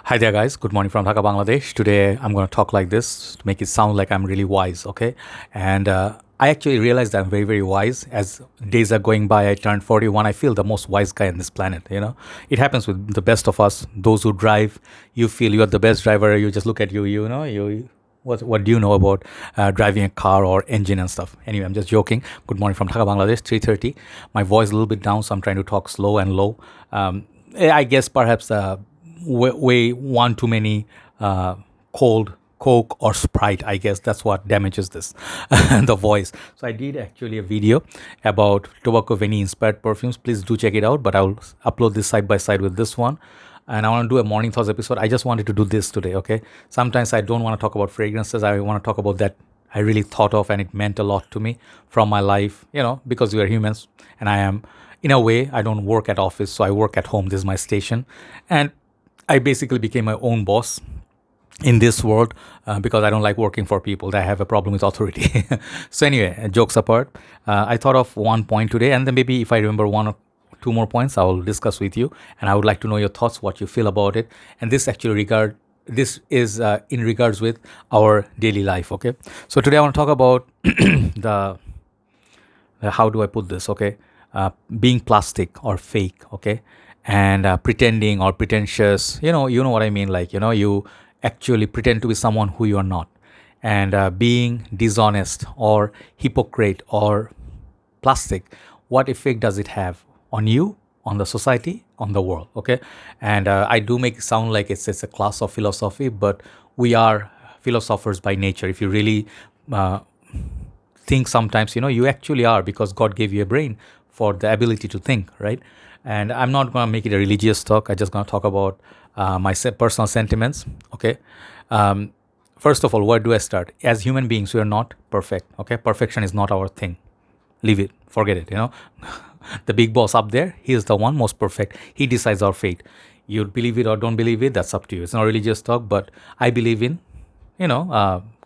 Hi there, guys. Good morning from Dhaka, Bangladesh. Today, I'm going to talk like this to make it sound like I'm really wise, okay? And I actually realized that I'm very, very wise. As days are going by, I turned 41. I feel the most wise guy on this planet. It happens with the best of us. Those who drive, you feel you're the best driver. You just look at what do you know about driving a car or engine and stuff? Anyway, I'm just joking. Good morning from Dhaka, Bangladesh, 3:30. My voice is a little bit down, so I'm trying to talk slow and low. I guess perhaps way one too many cold Coke or Sprite. I guess that's what damages this the voice. So I did actually a video about tobacco vanilla inspired perfumes. Please do check it out. But I'll upload this side by side with this one. And I want to do a morning thoughts episode. I just wanted to do this today. Okay. Sometimes I don't want to talk about fragrances. I want to talk about that I really thought of and it meant a lot to me from my life. Because we are humans and I am. In a way, I don't work at office, so I work at home. This is my station, and I basically became my own boss in this world because I don't like working for people. I have a problem with authority. So anyway, jokes apart, I thought of one point today, and then maybe if I remember one or two more points, I will discuss with you. And I would like to know your thoughts, what you feel about it. And this is in regards with our daily life. Okay, so today I want to talk about the how do I put this? Okay, being plastic or fake. Okay, and pretending or pretentious. You know what I mean. Like you actually pretend to be someone who you are not, and being dishonest or hypocrite or plastic. What effect does it have on you, on the society, on the world? Okay, and I do make it sound like it's a class of philosophy, but we are philosophers by nature. If you really uh, think sometimes you actually are, because God gave you a brain for the ability to think, right? And I'm not going to make it a religious talk. I'm just going to talk about my personal sentiments. Okay. um, First of all, where do I start? As human beings, we are not perfect. Okay, perfection is not our thing. Leave it, forget it. The big boss up there, he is the one most perfect. He decides our fate. You believe it or don't believe it, that's up to you. It's not religious talk, but I believe in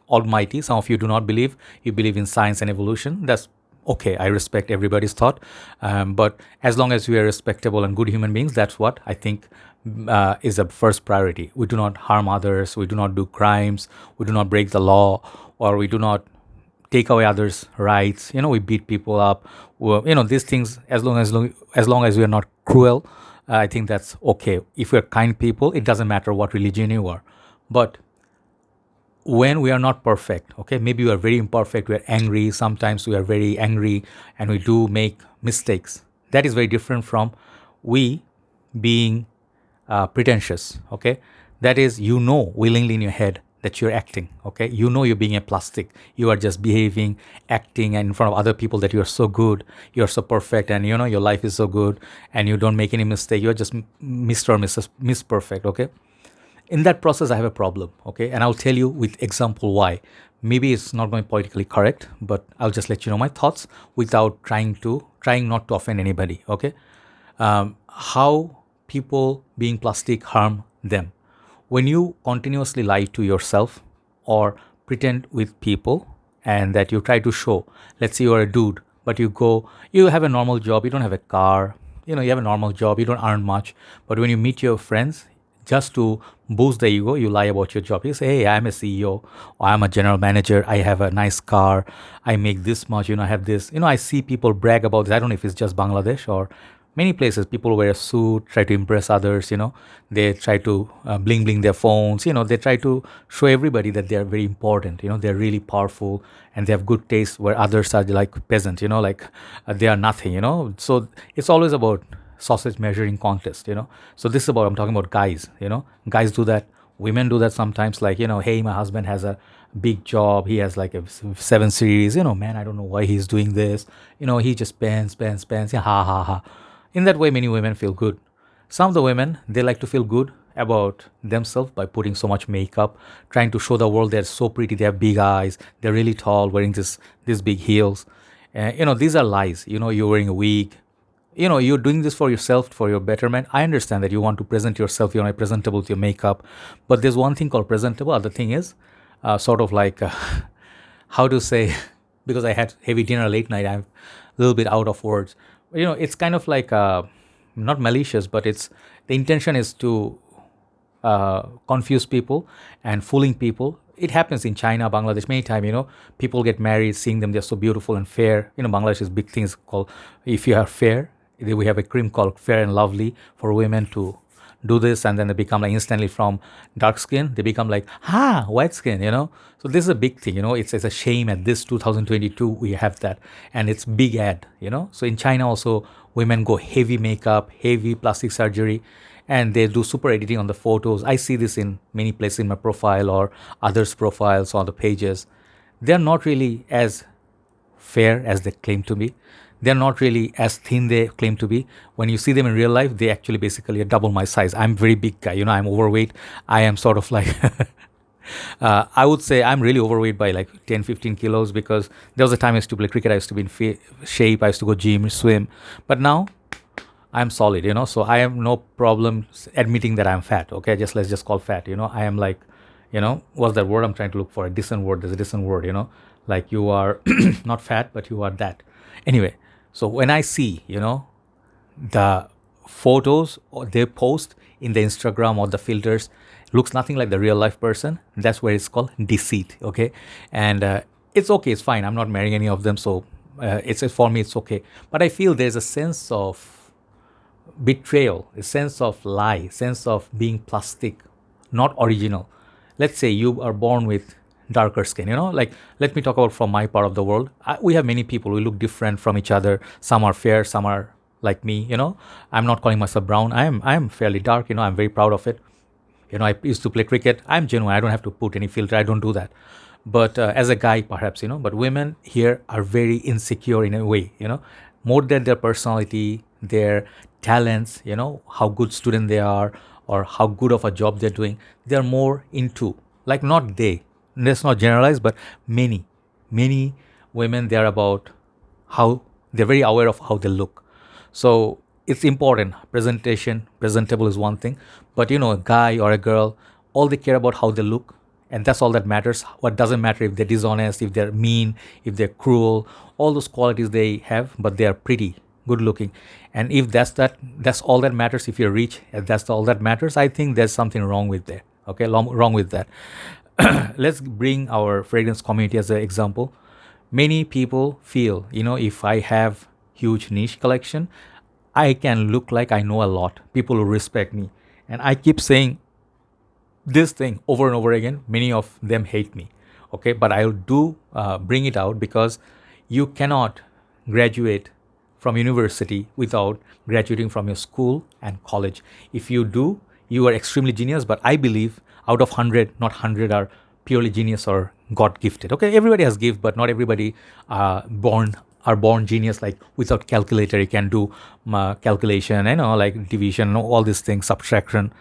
almighty. Some of you do not believe. You believe in science and evolution. That's okay. I respect everybody's thought. But as long as we are respectable and good human beings, that's what I think is the first priority. We do not harm others. We do not do crimes. We do not break the law, or we do not take away others' rights. We beat people up. Well, these things. As long as we are not cruel, I think that's okay. If we're kind people, it doesn't matter what religion you are. But when we are not perfect, okay, maybe we are very imperfect, we are angry, sometimes we are very angry and we do make mistakes. That is very different from we being pretentious. Okay, that is, willingly in your head that you're acting. Okay, you're being a plastic, you are just behaving, acting, and in front of other people that you're so good, you're so perfect, and your life is so good, and you don't make any mistake, you're just Mr. or Mrs. Miss Perfect. Okay, in that process I have a problem. Okay, and I'll tell you with example why. Maybe it's not going politically correct, but I'll just let you know my thoughts without trying not to offend anybody. Okay, how people being plastic harm them. When you continuously lie to yourself or pretend with people, and that you try to show, let's say you are a dude, but you have a normal job, you don't have a car, you have a normal job, you don't earn much, but when you meet your friends, just to boost the ego, you lie about your job. You say, hey, I'm a CEO, or I'm a general manager, I have a nice car, I make this much, I have this. I see people brag about this. I don't know if it's just Bangladesh or many places. People wear a suit, try to impress others. They try to bling bling their phones. They try to show everybody that they are very important. They're really powerful and they have good taste, where others are like peasant. Like they are nothing. So it's always about sausage measuring contest. So this is about, I'm talking about guys. Guys do that, women do that sometimes. Like, hey, my husband has a big job, he has like a 7 series. Man, I don't know why he's doing this. He just spends. Yeah, ha ha ha. In that way, many women feel good. Some of the women, they like to feel good about themselves by putting so much makeup, trying to show the world they're so pretty, they have big eyes, they're really tall, wearing these big heels. These are lies. You're wearing a wig. You're doing this for yourself, for your betterment. I understand that you want to present yourself, you're presentable with your makeup, but there's one thing called presentable. Other thing is sort of like how to say, because I had heavy dinner late night, I'm a little bit out of words. It's kind of like not malicious, but it's the intention is to confuse people and fooling people. It happens in China, Bangladesh many times. People get married, seeing them they're so beautiful and fair. Bangladesh is big things called, if you are fair, we have a cream called Fair and Lovely for women to do this, and then they become like instantly from dark skin they become like white skin. So this is a big thing. It's a shame at this 2022 we have that, and it's big ad. So in China also, women go heavy makeup, heavy plastic surgery, and they do super editing on the photos. I see this in many places in my profile or others profiles on the pages. They're not really as fair as they claim to be. They're not really as thin they claim to be. When you see them in real life, they actually basically are double my size. I'm very big guy. I'm overweight. I am sort of like, I would say I'm really overweight by like 10, 15 kilos, because there was a time I used to play cricket. I used to be in shape. I used to go gym, swim. But now I'm solid. So I have no problem admitting that I'm fat. Okay, let's just call fat. I am like, what's that word I'm trying to look for? A decent word. There's a decent word. Like you are not fat, but you are that. Anyway, so when I see, the photos or they post in the Instagram or the filters looks nothing like the real life person, that's where it's called deceit. Okay, and it's okay. It's fine. I'm not marrying any of them, so it's for me. It's okay. But I feel there's a sense of betrayal, a sense of lie, sense of being plastic, not original. Let's say you are born with darker skin, like let me talk about from my part of the world. We have many people, we look different from each other. Some are fair, some are like me. I'm not calling myself brown. I am fairly dark. I'm very proud of it. I used to play cricket. I'm genuine. I don't have to put any filter. I don't do that. But as a guy, perhaps, but women here are very insecure in a way, more than their personality, their talents, how good student they are or how good of a job they're doing. They're more into, like, not they, let's not generalize, but many women, they're about how they're very aware of how they look. So it's important. Presentable is one thing, but a guy or a girl, all they care about how they look, and that's all that matters. What doesn't matter if they're dishonest, if they're mean, if they're cruel, all those qualities they have, but they are pretty, good looking. And if that's all that matters. If you're rich, if that's all that matters, I think there's something wrong with there. Okay, wrong with that. Let's bring our fragrance community as an example. Many people feel, if I have huge niche collection, I can look like I know a lot. People will respect me. And I keep saying this thing over and over again. Many of them hate me. Okay, but I'll do bring it out, because you cannot graduate from university without graduating from your school and college. If you do, you are extremely genius. But I believe out of 100, not 100 are purely genius or God gifted. Okay, everybody has gift, but not everybody born genius, like without calculator you can do calculation, like division, all these things, subtraction.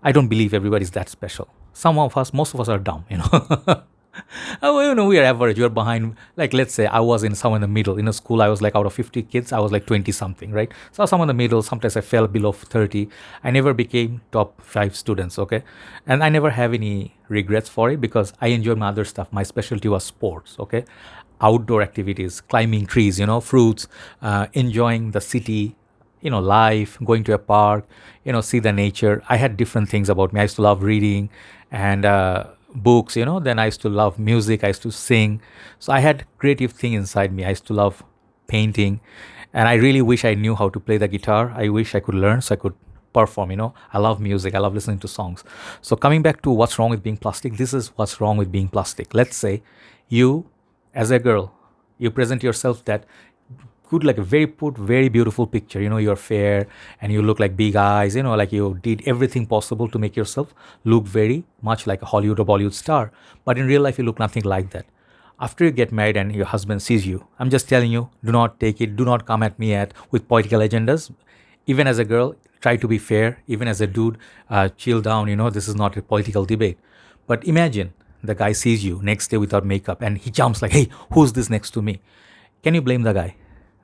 I don't believe everybody's that special. Most of us are dumb. We are average. We are behind. Like, let's say I was in somewhere in the middle. In a school, I was like, out of 50 kids, I was like 20 something, right? So somewhere in the middle. Sometimes I fell below 30. I never became top 5 students, okay? And I never have any regrets for it, because I enjoy my other stuff. My specialty was sports, okay? Outdoor activities, climbing trees, fruits, enjoying the city, life, going to a park, see the nature. I had different things about me. I used to love reading and books, then I used to love music. I used to sing. So I had creative thing inside me. I used to love painting, and I really wish I knew how to play the guitar. I wish I could learn so I could perform. I love music. I love listening to songs. So coming back to what's wrong with being plastic, this is what's wrong with being plastic. Let's say you, as a girl, you present yourself that good, like a very beautiful picture. You're fair and you look like big eyes, like you did everything possible to make yourself look very much like a Hollywood or Bollywood star. But in real life, you look nothing like that. After you get married and your husband sees you, I'm just telling you, do not take it. Do not come at me with political agendas. Even as a girl, try to be fair. Even as a dude, chill down. This is not a political debate. But imagine the guy sees you next day without makeup and he jumps like, hey, who's this next to me? Can you blame the guy?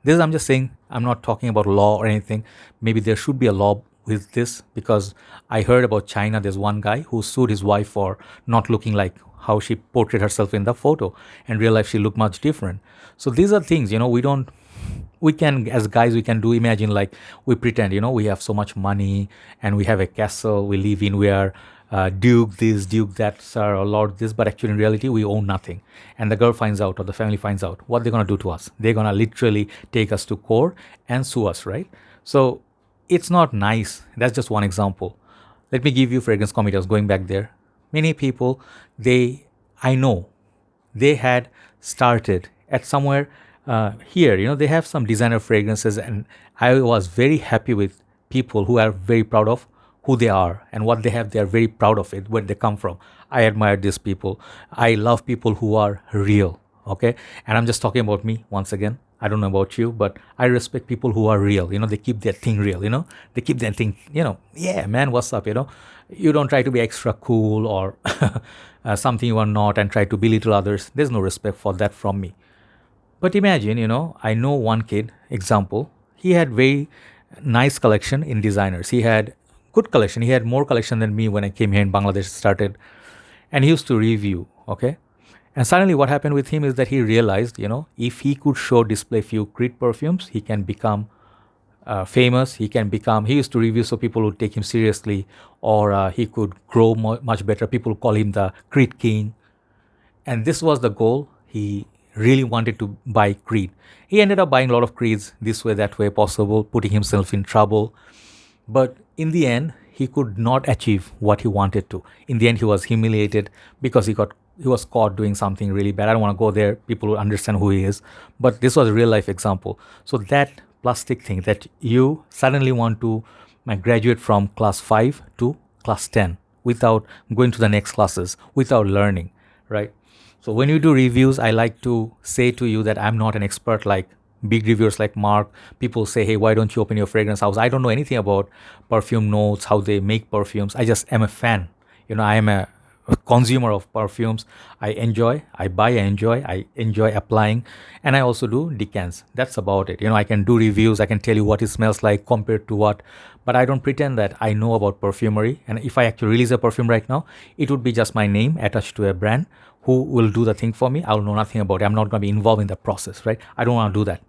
I'm just saying, I'm not talking about law or anything. Maybe there should be a law with this, because I heard about China. There's one guy who sued his wife for not looking like how she portrayed herself in the photo. In real life, she looked much different. So these are things, we can, as guys, we can do, imagine like we pretend, we have so much money and we have a castle we live in, we are Duke this, Duke that, sir, or Lord this, but actually in reality we own nothing. And the girl finds out or the family finds out, what they're gonna do to us? They're gonna literally take us to court and sue us, right? So it's not nice. That's just one example. Let me give you fragrance committee. I was going back there. Many people, I know, they had started at somewhere here. They have some designer fragrances, and I was very happy with people who are very proud of who they are and what they have. They are very proud of it, where they come from. I admire these people. I love people who are real. Okay, and I'm just talking about me once again. I don't know about you, but I respect people who are real. They keep their thing real. They keep their thing. Yeah, man, what's up? You don't try to be extra cool or something you are not and try to belittle others. There's no respect for that from me. But imagine, I know one kid, example, he had very nice collection in designers. He had good collection. He had more collection than me when I came here in Bangladesh started. And he used to review, okay? And suddenly what happened with him is that he realized, if he could display few Creed perfumes, he can become famous. He used to review so people would take him seriously, or he could grow much better. People call him the Creed King. And this was the goal. He really wanted to buy Creed. He ended up buying a lot of Creeds this way, that way, possible, putting himself in trouble. But in the end, he could not achieve what he wanted to. In the end, he was humiliated because he was caught doing something really bad. I don't want to go there. People will understand who he is. But this was a real life example. So that plastic thing that you suddenly want to graduate from class 5 to class 10 without going to the next classes, without learning, right? So when you do reviews, I like to say to you that I'm not an expert like big reviewers like Mark. People say, hey, why don't you open your fragrance house? I don't know anything about perfume notes, how they make perfumes. I just am a fan. I am a consumer of perfumes. I enjoy applying, and I also do decants. That's about it. I can do reviews, I can tell you what it smells like compared to what, but I don't pretend that I know about perfumery. And if I actually release a perfume right now, it would be just my name attached to a brand who will do the thing for me. I'll know nothing about it. I'm not going to be involved in the process, right? I don't want to do that.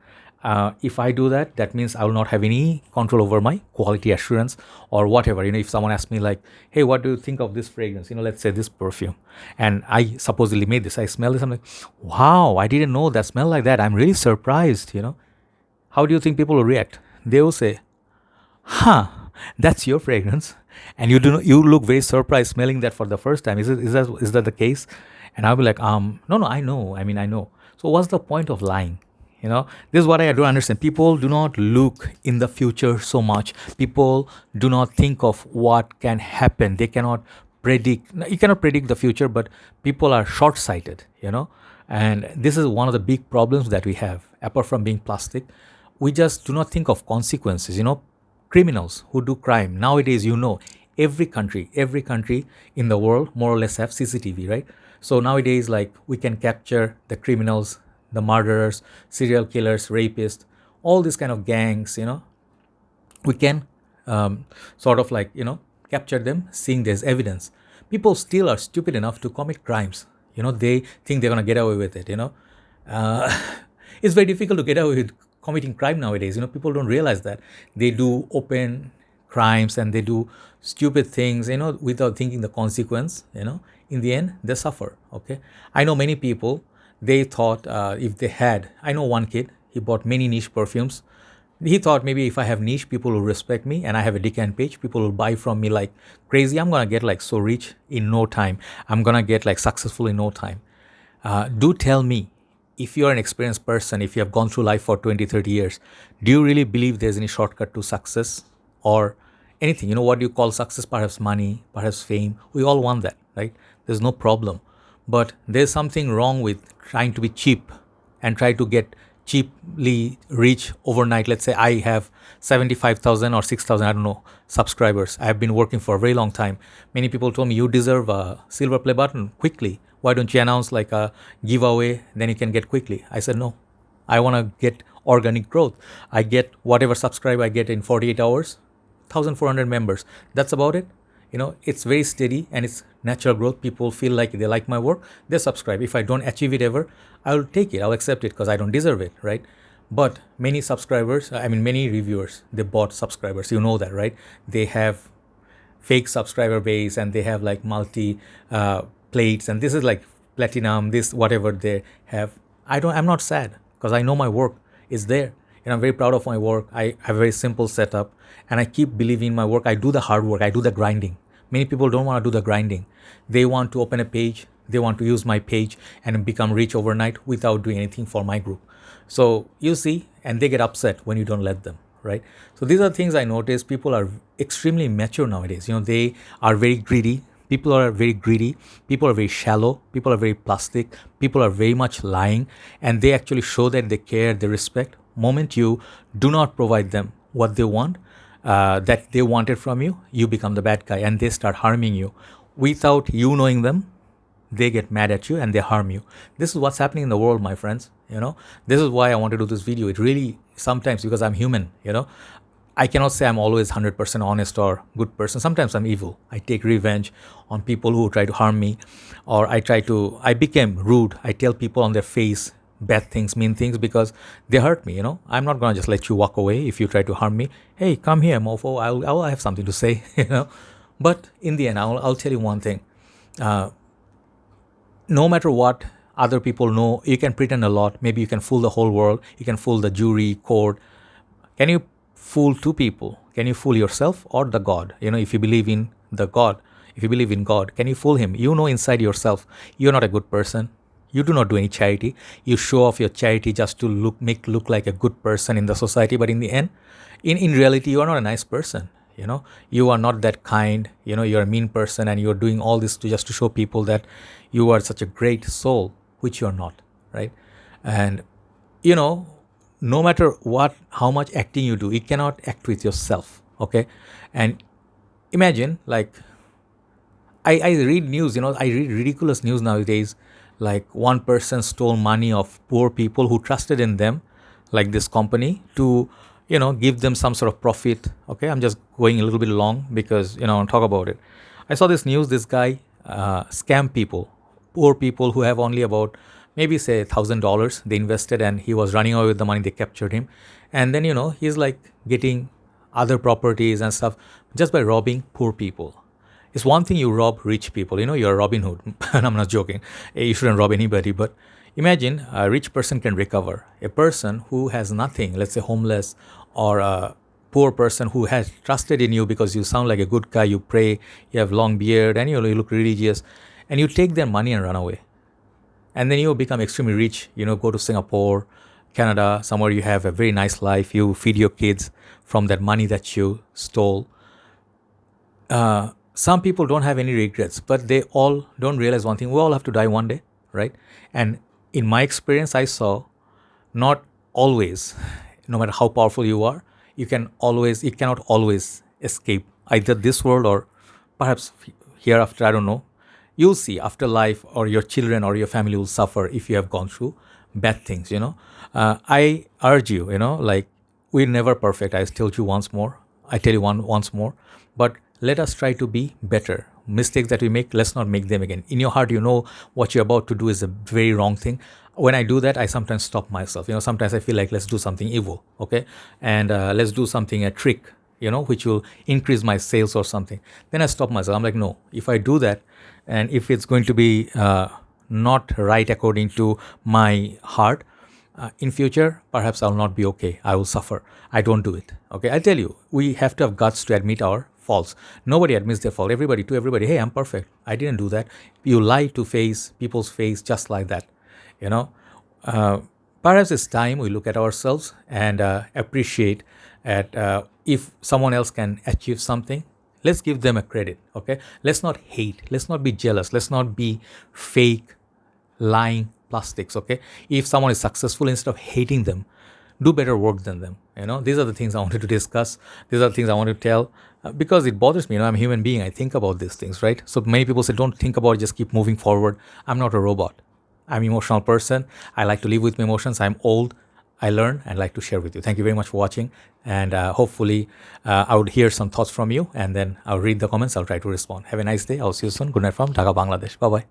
If I do that, that means I will not have any control over my quality assurance or whatever. If someone asks me like, hey, what do you think of this fragrance? Let's say this perfume, and I supposedly made this. I smell this. I'm like, wow, I didn't know that smelled like that. I'm really surprised. How do you think people will react? They will say, huh, that's your fragrance, and you look very surprised smelling that for the first time. Is that the case? And I'll be like, no, I know. I know. So what's the point of lying? This is what I don't understand. People do not look in the future so much. People do not think of what can happen. They cannot predict. You cannot predict the future, but people are short-sighted, And this is one of the big problems that we have. Apart from being plastic, we just do not think of consequences. Criminals who do crime nowadays, every country in the world more or less have CCTV, right? So nowadays, like, we can capture the criminals, the murderers, serial killers, rapists, all these kind of gangs, we can sort of like, capture them, seeing there's evidence. People still are stupid enough to commit crimes. They think they're going to get away with it, It's very difficult to get away with committing crime nowadays. People don't realize that. They do open crimes and they do stupid things, without thinking the consequence, In the end, they suffer, okay? I know many people, they thought I know one kid, he bought many niche perfumes. He thought maybe if I have niche, people will respect me, and I have a decant page, people will buy from me like crazy. I'm going to get like so rich in no time. I'm going to get like successful in no time. Do tell me, if you're an experienced person, if you have gone through life for 20, 30 years, do you really believe there's any shortcut to success or anything? What do you call success? Perhaps money, perhaps fame. We all want that, right? There's no problem. But there's something wrong with trying to be cheap and try to get cheaply rich overnight. Let's say I have 75,000 or 6,000, I don't know, subscribers. I have been working for a very long time. Many people told me, you deserve a silver play button quickly. Why don't you announce like a giveaway, then you can get quickly? I said, no, I want to get organic growth. I get whatever subscribe I get in 48 hours, 1,400 members. That's about it. It's very steady and it's natural growth. People feel like they like my work, they subscribe. If I don't achieve it ever, I'll take it, I'll accept it because I don't deserve it, right? But many reviewers, they bought subscribers. That, right? They have fake subscriber base, and they have like multi plates, and this is like platinum, this whatever they have. I'm not sad because I know my work is there, and I'm very proud of my work. I have a very simple setup, and I keep believing in my work. I do the hard work, I do the grinding. Many people don't want to do the grinding. They want to open a page, they want to use my page and become rich overnight without doing anything for my group. So you see, and they get upset when you don't let them, right? So these are things I notice. People are extremely mature nowadays. They are very greedy. People are very greedy. People are very shallow. People are very plastic. People are very much lying, and they actually show that they care, they respect. Moment you do not provide them what they want, that they wanted from you, you become the bad guy, and they start harming you without you knowing them. They get mad at you and they harm you. This is what's happening in the world, my friends. This is why I want to do this video. It really, sometimes, because I'm human, I cannot say I'm always 100% honest or good person. Sometimes I'm evil. I take revenge on people who try to harm me, or I became rude. I tell people on their face bad things, mean things, because they hurt me. I'm not going to just let you walk away if you try to harm me. Hey, come here, mofo. I'll have something to say, But in the end, I'll tell you one thing. No matter what other people know, you can pretend a lot. Maybe you can fool the whole world. You can fool the jury, court. Can you fool two people? Can you fool yourself or the God? If you believe in the God, if you believe in God, can you fool him? You know inside yourself, you're not a good person. You do not do any charity. You show off your charity just to look like a good person in the society. But in the end, in reality, you are not a nice person. You are not that kind. You're a mean person, and you're doing all this just to show people that you are such a great soul, which you're not, right? And no matter how much acting you do, you cannot act with yourself, okay? And imagine, like, I read news, I read ridiculous news nowadays. Like, one person stole money of poor people who trusted in them, like this company, to give them some sort of profit. Okay, I'm just going a little bit long because I'll talk about it. I saw this news. This guy scam people, poor people who have only about maybe say $1,000 they invested, and he was running away with the money. They captured him, and then he's like getting other properties and stuff just by robbing poor people. It's one thing you rob rich people, you're Robin Hood, and I'm not joking. You shouldn't rob anybody, but imagine a rich person can recover. A person who has nothing, let's say homeless, or a poor person who has trusted in you because you sound like a good guy, you pray, you have long beard, and you look religious, and you take their money and run away. And then you become extremely rich, go to Singapore, Canada, somewhere you have a very nice life, you feed your kids from that money that you stole. Some people don't have any regrets, but they all don't realize one thing: we all have to die one day, right? And in my experience, I saw not always, no matter how powerful you are, you cannot always escape either this world or perhaps hereafter. I don't know. You'll see after life, or your children or your family will suffer if you have gone through bad things. I urge you, like, we're never perfect. I told you once more. I tell you once more. But let us try to be better. Mistakes that we make, let's not make them again. In your heart, what you're about to do is a very wrong thing. When I do that, I sometimes stop myself. Sometimes I feel like, let's do something evil, okay? And let's do something, a trick, which will increase my sales or something. Then I stop myself. I'm like, no, if I do that, and if it's going to be not right according to my heart, in future, perhaps I'll not be okay. I will suffer. I don't do it, okay? I tell you, we have to have guts to admit our faults. Nobody admits their fault. Everybody, hey, I'm perfect. I didn't do that. You lie to people's face just like that. Perhaps it's time we look at ourselves and appreciate if someone else can achieve something. Let's give them a credit, okay? Let's not hate. Let's not be jealous. Let's not be fake, lying plastics, okay? If someone is successful, instead of hating them, do better work than them. These are the things I wanted to discuss. These are the things I want to tell because it bothers me. I'm a human being. I think about these things, right? So many people say, don't think about it, just keep moving forward. I'm not a robot. I'm an emotional person. I like to live with my emotions. I'm old. I learn and like to share with you. Thank you very much for watching. And hopefully I would hear some thoughts from you, and then I'll read the comments. I'll try to respond. Have a nice day. I'll see you soon. Good night from Dhaka, Bangladesh. Bye-bye.